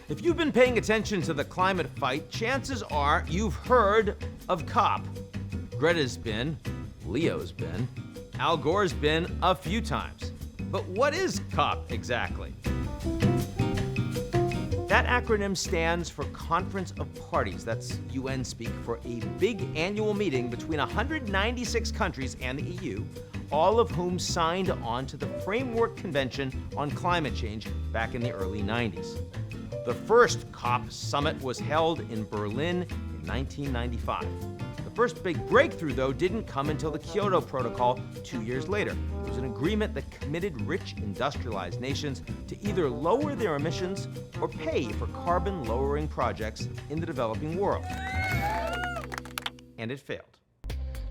If you've been paying attention to the climate fight, chances are you've heard of COP. Greta's been, Leo's been, Al Gore's been a few times. But what is COP exactly? That acronym stands for Conference of Parties. That's UN speak for a big annual meeting between 196 countries and the EU, all of whom signed on to the Framework Convention on Climate Change back in the early 90s. The first COP summit was held in Berlin in 1995. The first big breakthrough, though, didn't come until the Kyoto Protocol 2 years later. It was an agreement that committed rich industrialized nations to either lower their emissions or pay for carbon-lowering projects in the developing world. And it failed.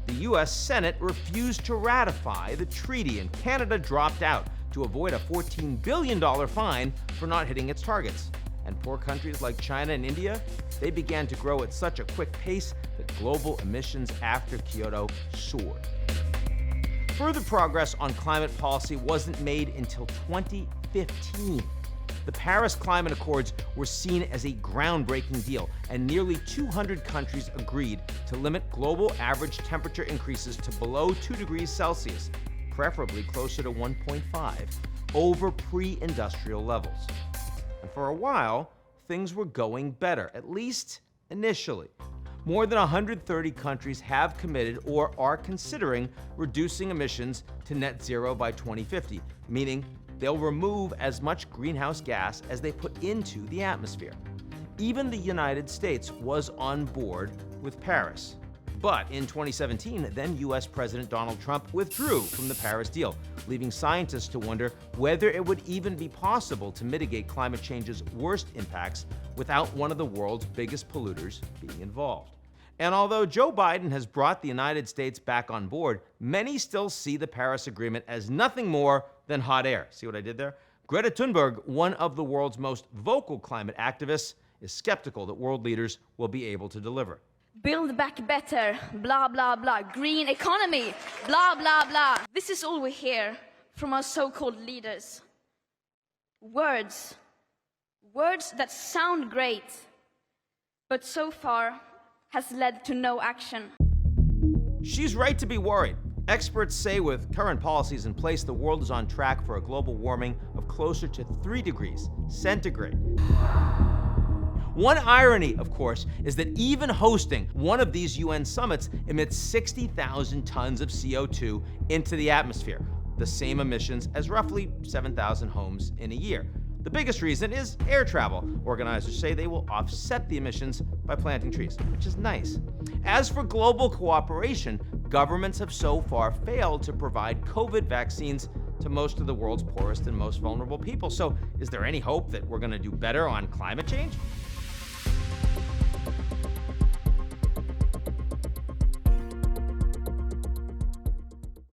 The U.S. Senate refused to ratify the treaty, and Canada dropped out to avoid a $14 billion fine for not hitting its targets. And poor countries like China and India, they began to grow at such a quick pace that global emissions after Kyoto soared. Further progress on climate policy wasn't made until 2015. The Paris Climate Accords were seen as a groundbreaking deal, and nearly 200 countries agreed to limit global average temperature increases to below 2 degrees Celsius, preferably closer to 1.5, over pre-industrial levels. And for a while, things were going better, at least initially. More than 130 countries have committed or are considering reducing emissions to net zero by 2050, meaning they'll remove as much greenhouse gas as they put into the atmosphere. Even the United States was on board with Paris. But in 2017, then U.S. President Donald Trump withdrew from the Paris deal, leaving scientists to wonder whether it would even be possible to mitigate climate change's worst impacts without one of the world's biggest polluters being involved. And although Joe Biden has brought the United States back on board, many still see the Paris Agreement as nothing more than hot air. See what I did there? Greta Thunberg, one of the world's most vocal climate activists, is skeptical that world leaders will be able to deliver. Build back better, blah, blah, blah. Green economy, blah, blah, blah. This is all we hear from our so-called leaders. Words that sound great, but so far has led to no action. She's right to be worried. Experts say with current policies in place, the world is on track for a global warming of closer to 3 degrees centigrade. One irony, of course, is that even hosting one of these UN summits emits 60,000 tons of CO2 into the atmosphere, the same emissions as roughly 7,000 homes in a year. The biggest reason is air travel. Organizers say they will offset the emissions by planting trees, which is nice. As for global cooperation, governments have so far failed to provide COVID vaccines to most of the world's poorest and most vulnerable people. So is there any hope that we're going to do better on climate change?